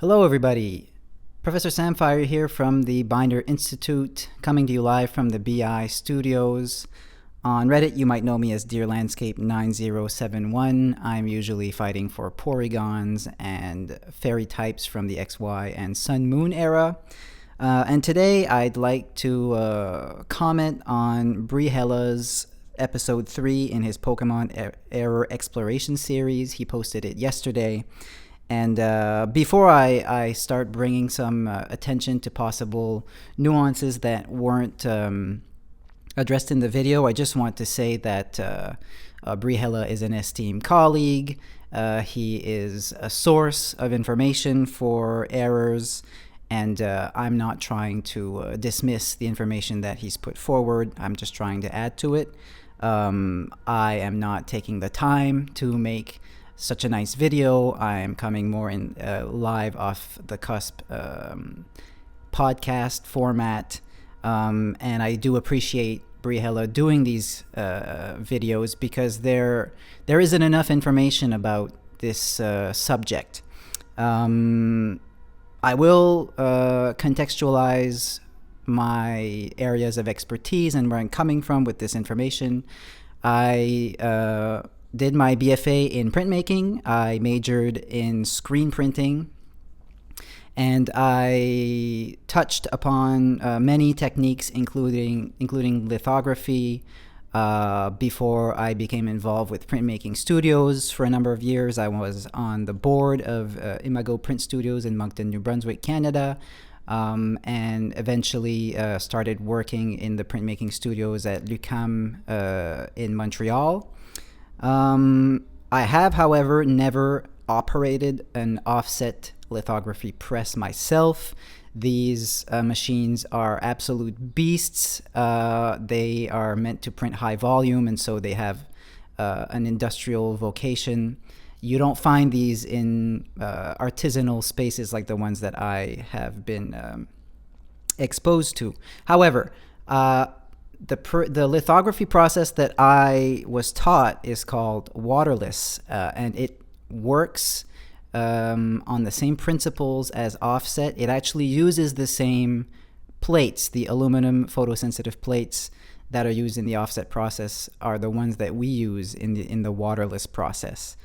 Hello, everybody. Professor Samfire here from the Binder Institute, coming to you live from the BI studios. On Reddit, you might know me as Dear Landscape 9071. I'm usually fighting for Porygons and fairy types from the XY and Sun Moon era. And today, I'd like to comment on Brehella's episode 3 in his Pokemon Error Exploration series. He posted it yesterday. And before I start bringing some attention to possible nuances that weren't addressed in the video, I just want to say that Brehella is an esteemed colleague. He is a source of information for errors, and I'm not trying to dismiss the information that he's put forward. I'm just trying to add to it. I am not taking the time to make such a nice video. I am coming more in live off the cusp podcast format, and I do appreciate Brehella doing these videos because there isn't enough information about this subject. I will contextualize my areas of expertise and where I'm coming from with this information. I did my BFA in printmaking. I majored in screen printing, and I touched upon many techniques, including lithography, before I became involved with printmaking studios for a number of years. I was on the board of Imago Print Studios in Moncton, New Brunswick, Canada, and eventually started working in the printmaking studios at Lucam in Montreal. I have, however, never operated an offset lithography press myself. These machines are absolute beasts. They are meant to print high volume, and so they have an industrial vocation. You don't find these in artisanal spaces like the ones that I have been exposed to. However, the lithography process that I was taught is called waterless, and it works on the same principles as offset. It actually uses the same plates. The aluminum photosensitive plates that are used in the offset process are the ones that we use in the waterless process.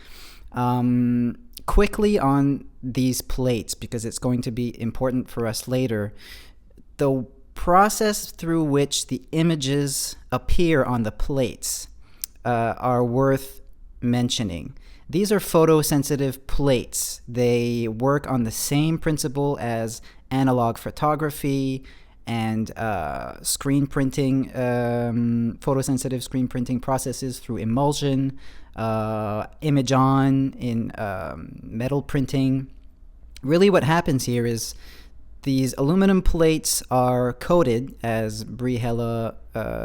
Quickly on these plates, because it's going to be important for us later. The process through which the images appear on the plates are worth mentioning. These are photosensitive plates. They work on the same principle as analog photography and screen printing, photosensitive screen printing processes through emulsion, image on in metal printing. Really what happens here is these aluminum plates are coated, as Brehella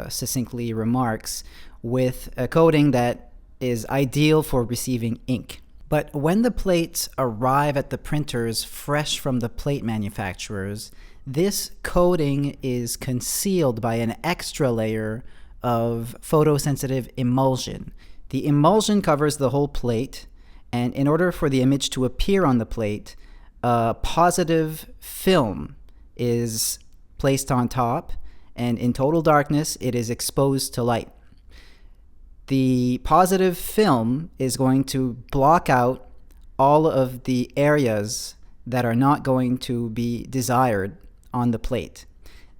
succinctly remarks, with a coating that is ideal for receiving ink. But when the plates arrive at the printers fresh from the plate manufacturers, this coating is concealed by an extra layer of photosensitive emulsion. The emulsion covers the whole plate, and in order for the image to appear on the plate, a positive film is placed on top, and in total darkness, it is exposed to light. The positive film is going to block out all of the areas that are not going to be desired on the plate.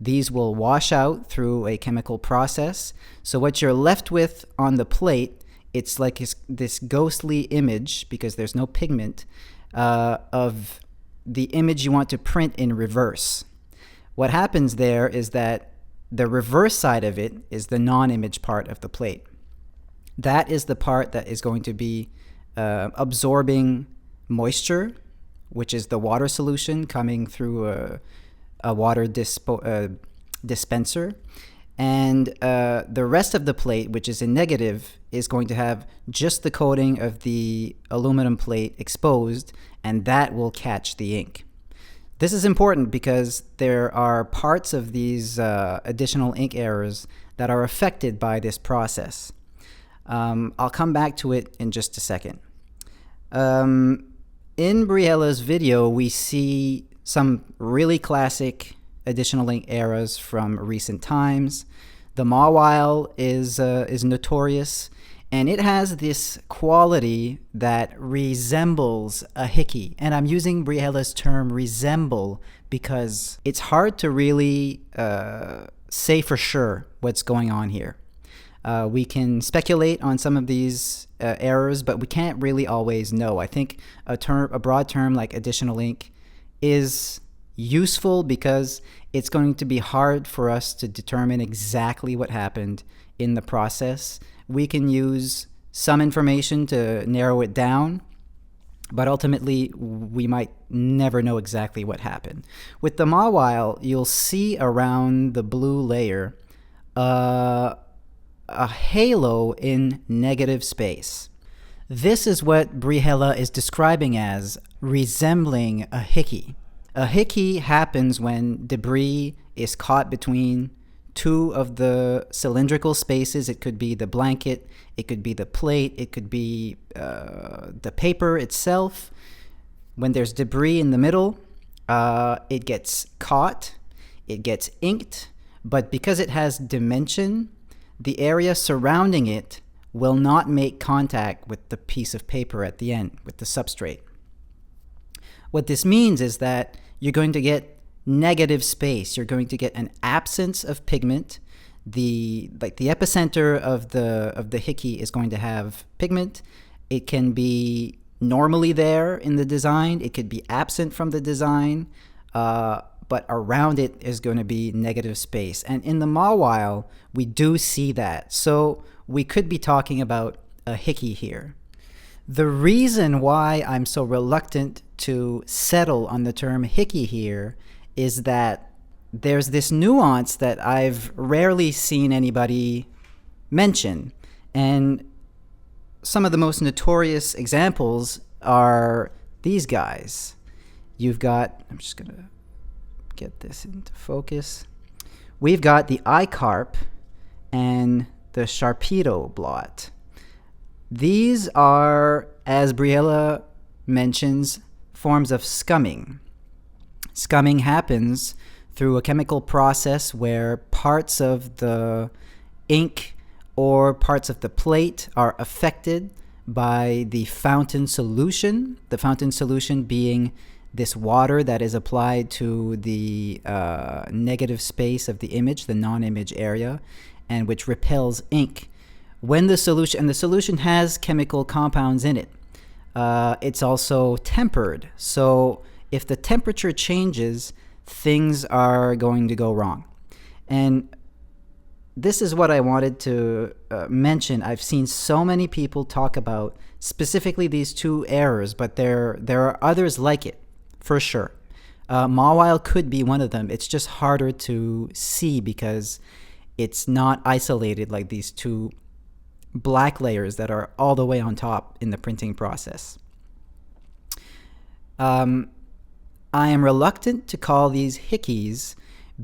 These will wash out through a chemical process. So what you're left with on the plate, it's like this ghostly image, because there's no pigment, of the image you want to print in reverse. What happens there is that the reverse side of it is the non-image part of the plate. That is the part that is going to be absorbing moisture, which is the water solution coming through a water dispenser. And the rest of the plate, which is in negative, is going to have just the coating of the aluminum plate exposed, and that will catch the ink. This is important because there are parts of these additional ink errors that are affected by this process. I'll come back to it in just a second. In Brehella's video, we see some really classic additional ink errors from recent times. The Mawile is notorious, and it has this quality that resembles a hickey. And I'm using Brehella's term resemble because it's hard to really say for sure what's going on here. We can speculate on some of these errors, but we can't really always know. I think a broad term like additional ink is useful because it's going to be hard for us to determine exactly what happened in the process. We can use some information to narrow it down, but ultimately we might never know exactly what happened. With the Mawile, you'll see around the blue layer a halo in negative space. This is what Brehella is describing as resembling a hickey. A hickey happens when debris is caught between two of the cylindrical spaces. It could be the blanket, it could be the plate, it could be the paper itself. When there's debris in the middle, it gets caught, it gets inked, but because it has dimension, the area surrounding it will not make contact with the piece of paper at the end, with the substrate. What this means is that you're going to get negative space. You're going to get an absence of pigment. The epicenter of the hickey is going to have pigment. It can be normally there in the design. It could be absent from the design. But around it is going to be negative space. And in the Mawile, we do see that. So we could be talking about a hickey here. The reason why I'm so reluctant to settle on the term hickey here is that there's this nuance that I've rarely seen anybody mention. And some of the most notorious examples are these guys. You've got, I'm just going to get this into focus. We've got the iCarp and the Sharpedo blot. These are, as Brehella mentions, forms of scumming. Scumming happens through a chemical process where parts of the ink or parts of the plate are affected by the fountain solution being this water that is applied to the negative space of the image, the non-image area, and which repels ink. When the solution has chemical compounds in it, it's also tempered. So if the temperature changes, things are going to go wrong. And this is what I wanted to mention. I've seen so many people talk about specifically these two errors, but there are others like it. For sure. Mawile could be one of them. It's just harder to see because it's not isolated like these two black layers that are all the way on top in the printing process. I am reluctant to call these hickeys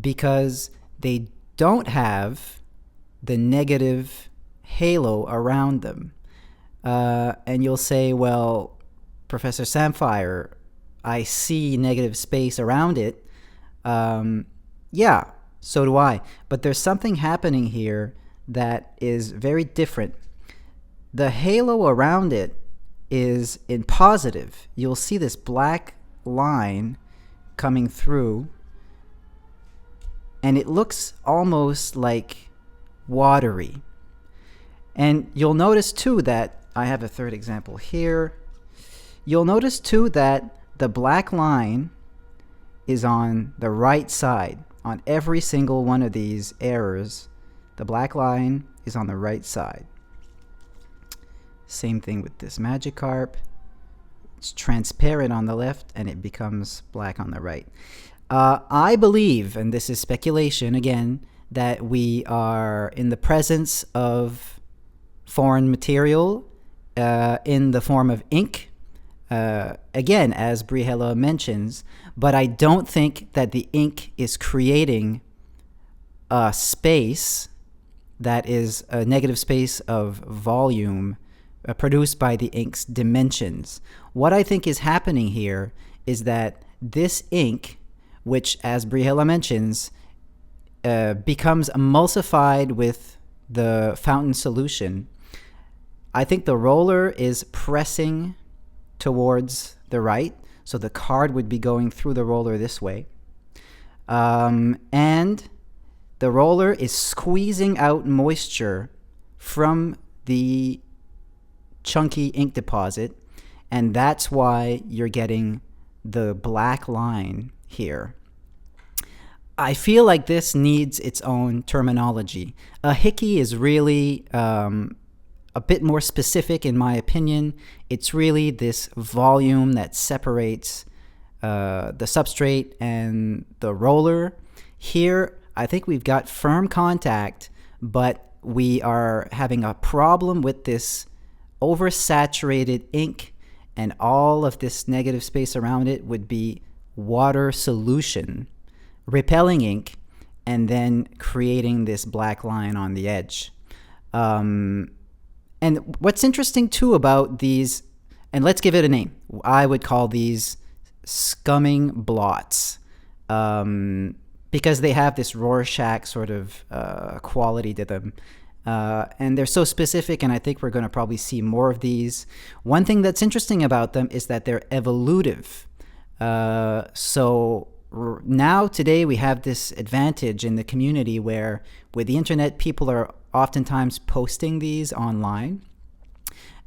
because they don't have the negative halo around them. And you'll say, well, Professor Samphire, I see negative space around it. Yeah, so do I. But there's something happening here that is very different. The halo around it is in positive. You'll see this black line coming through, and it looks almost like watery. And you'll notice too that, I have a third example here. You'll notice too that the black line is on the right side. On every single one of these errors, the black line is on the right side. Same thing with this Magikarp. It's transparent on the left and it becomes black on the right. I believe, and this is speculation again, that we are in the presence of foreign material in the form of ink. Again, as Brehella mentions, but I don't think that the ink is creating a space that is a negative space of volume produced by the ink's dimensions. What I think is happening here is that this ink, which, as Brehella mentions, becomes emulsified with the fountain solution. I think the roller is pressing towards the right, so the card would be going through the roller this way. And the roller is squeezing out moisture from the chunky ink deposit, and that's why you're getting the black line here. I feel like this needs its own terminology. A hickey is really a bit more specific in my opinion. It's really this volume that separates the substrate and the roller. Here, I think we've got firm contact, but we are having a problem with this oversaturated ink, and all of this negative space around it would be water solution repelling ink and then creating this black line on the edge. And what's interesting too about these, and let's give it a name, I would call these scumming blots, because they have this Rorschach sort of quality to them. And they're so specific, and I think we're going to probably see more of these. One thing that's interesting about them is that they're evolutive. So now today we have this advantage in the community where with the internet people are oftentimes posting these online,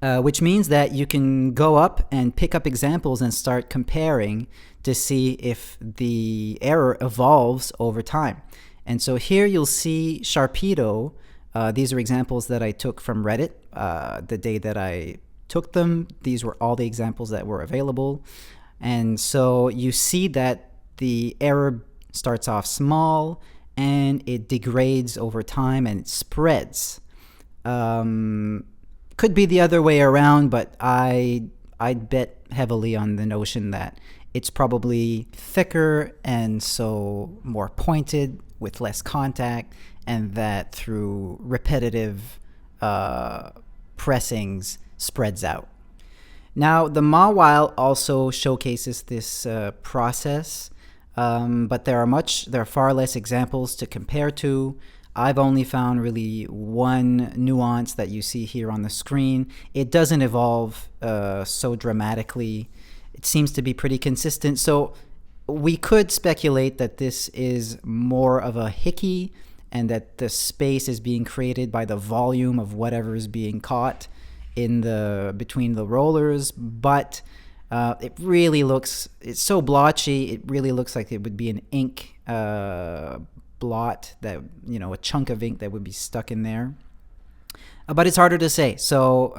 which means that you can go up and pick up examples and start comparing to see if the error evolves over time. And so here you'll see Sharpedo. These are examples that I took from Reddit the day that I took them. These were all the examples that were available. And so you see that the error starts off small and it degrades over time and it spreads. Could be the other way around, but I'd bet heavily on the notion that it's probably thicker and so more pointed with less contact, and that through repetitive pressings spreads out. Now, the Mawile also showcases this process, but there are far less examples to compare to. I've only found really one nuance that you see here on the screen. It doesn't evolve so dramatically. It seems to be pretty consistent. So we could speculate that this is more of a hickey and that the space is being created by the volume of whatever is being caught in between the rollers, but it really looks, it's so blotchy, it really looks like it would be an ink blot, that, you know, a chunk of ink that would be stuck in there. But it's harder to say. So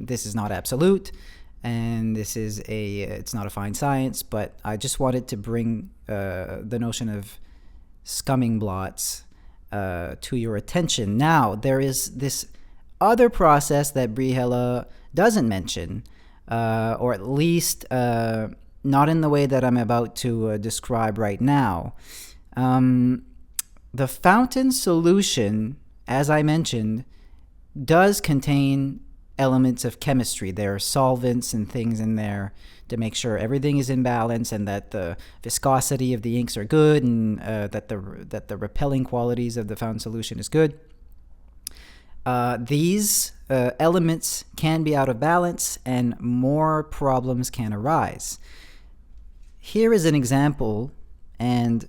this is not absolute, and it's not a fine science, but I just wanted to bring the notion of scumming blots to your attention. Now, there is this other process that Brehella doesn't mention, or at least not in the way that I'm about to describe right now. The fountain solution, as I mentioned, does contain elements of chemistry. There are solvents and things in there to make sure everything is in balance and that the viscosity of the inks are good, and that the repelling qualities of the fountain solution is good. These elements can be out of balance and more problems can arise. Here is an example, and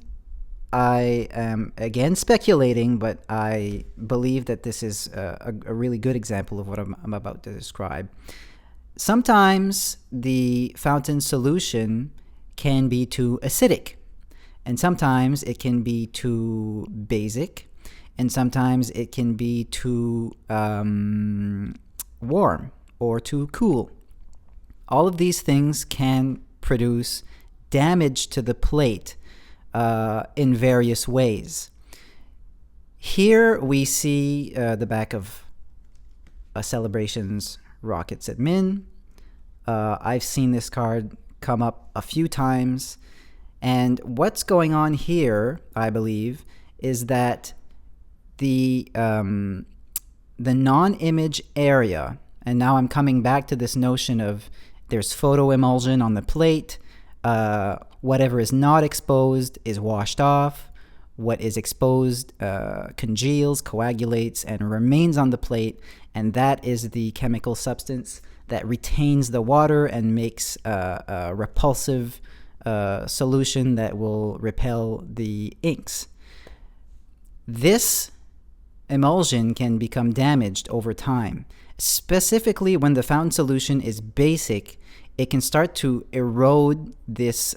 I am again speculating, but I believe that this is a really good example of what I'm about to describe. Sometimes the fountain solution can be too acidic, and sometimes it can be too basic, and sometimes it can be too warm or too cool. All of these things can produce damage to the plate in various ways. Here we see the back of a Celebrations Rockets Admin. I've seen this card come up a few times, and what's going on here, I believe, is that the non-image area, And now I'm coming back to this notion of there's photo emulsion on the plate. Whatever is not exposed is washed off. What is exposed congeals, coagulates, and remains on the plate. And that is the chemical substance that retains the water and makes a repulsive solution that will repel the inks. This emulsion can become damaged over time. Specifically, when the fountain solution is basic, it can start to erode this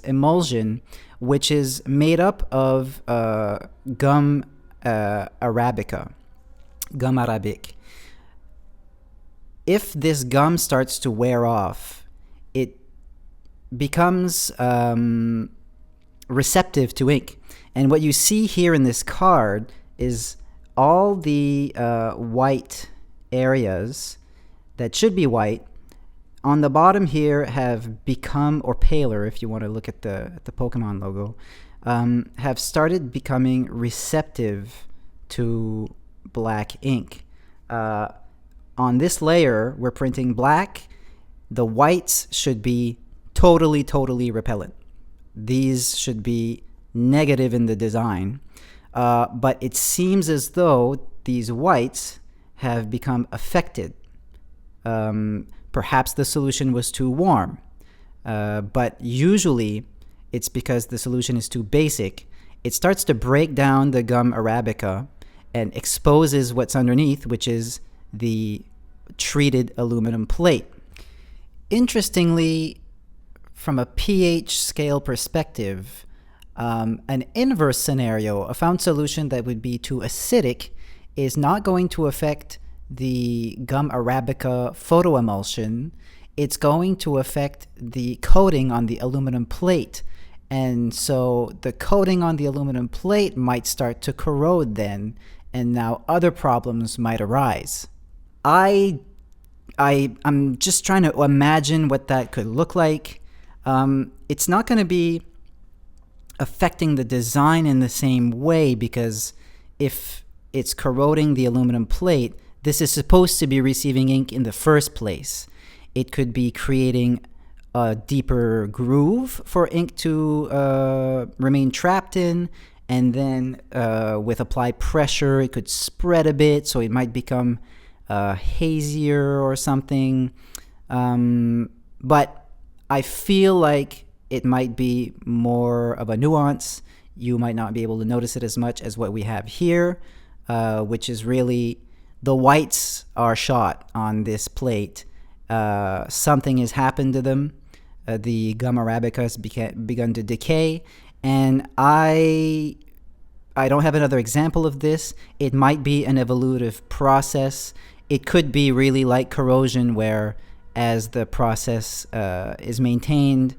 emulsion, which is made up of gum arabica, gum arabic. If this gum starts to wear off, it becomes receptive to ink. And what you see here in this card is all the white areas that should be white on the bottom here have become, or paler if you want to look at the Pokemon logo, have started becoming receptive to black ink. On this layer, we're printing black. The whites should be totally repellent. These should be negative in the design. But it seems as though these whites have become affected. Perhaps the solution was too warm. But usually it's because the solution is too basic. It starts to break down the gum arabica and exposes what's underneath, which is the treated aluminum plate. Interestingly, from a pH scale perspective, an inverse scenario, a found solution that would be too acidic, is not going to affect the gum arabica photoemulsion. It's going to affect the coating on the aluminum plate. And so the coating on the aluminum plate might start to corrode then, and now other problems might arise. I'm just trying to imagine what that could look like. It's not going to be affecting the design in the same way, because if it's corroding the aluminum plate, this is supposed to be receiving ink in the first place. It could be creating a deeper groove for ink to remain trapped in, and then with applied pressure it could spread a bit, so it might become hazier or something. But I feel like it might be more of a nuance. You might not be able to notice it as much as what we have here, which is really the whites are shot on this plate. Something has happened to them. The gum arabica has begun to decay, and I don't have another example of this. It might be an evolutive process. It could be really like corrosion, where as the process is maintained,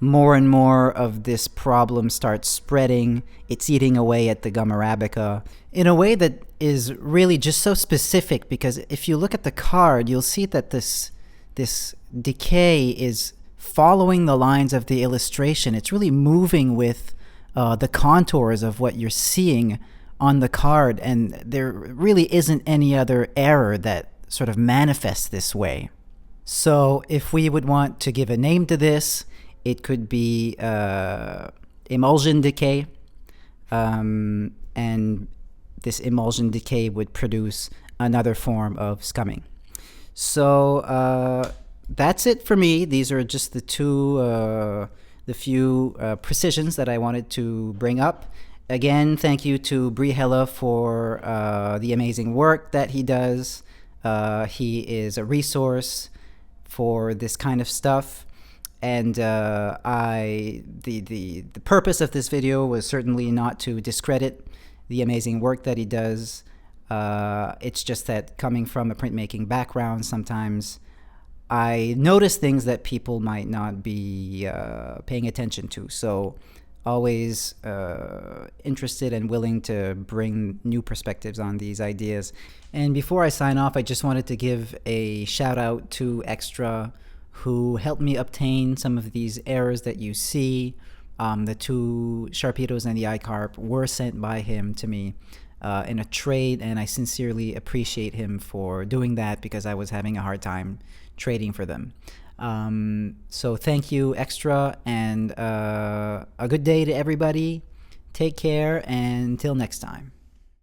more and more of this problem starts spreading. It's eating away at the gum arabica in a way that is really just so specific, because if you look at the card, you'll see that this decay is following the lines of the illustration. It's really moving with the contours of what you're seeing on the card, and there really isn't any other error that sort of manifests this way. So if we would want to give a name to this, it could be emulsion decay, and this emulsion decay would produce another form of scumming. So that's it for me. These are just the few precisions that I wanted to bring up. Again, thank you to Brehella for the amazing work that he does. He is a resource for this kind of stuff. And the purpose of this video was certainly not to discredit the amazing work that he does. It's just that coming from a printmaking background, sometimes I notice things that people might not be paying attention to. So always interested and willing to bring new perspectives on these ideas. And before I sign off, I just wanted to give a shout out to Extra, who helped me obtain some of these errors that you see. The two Sharpedos and the iCarp were sent by him to me. in a trade, and I sincerely appreciate him for doing that because I was having a hard time trading for them. So thank you, Extra, and a good day to everybody. Take care, and until next time.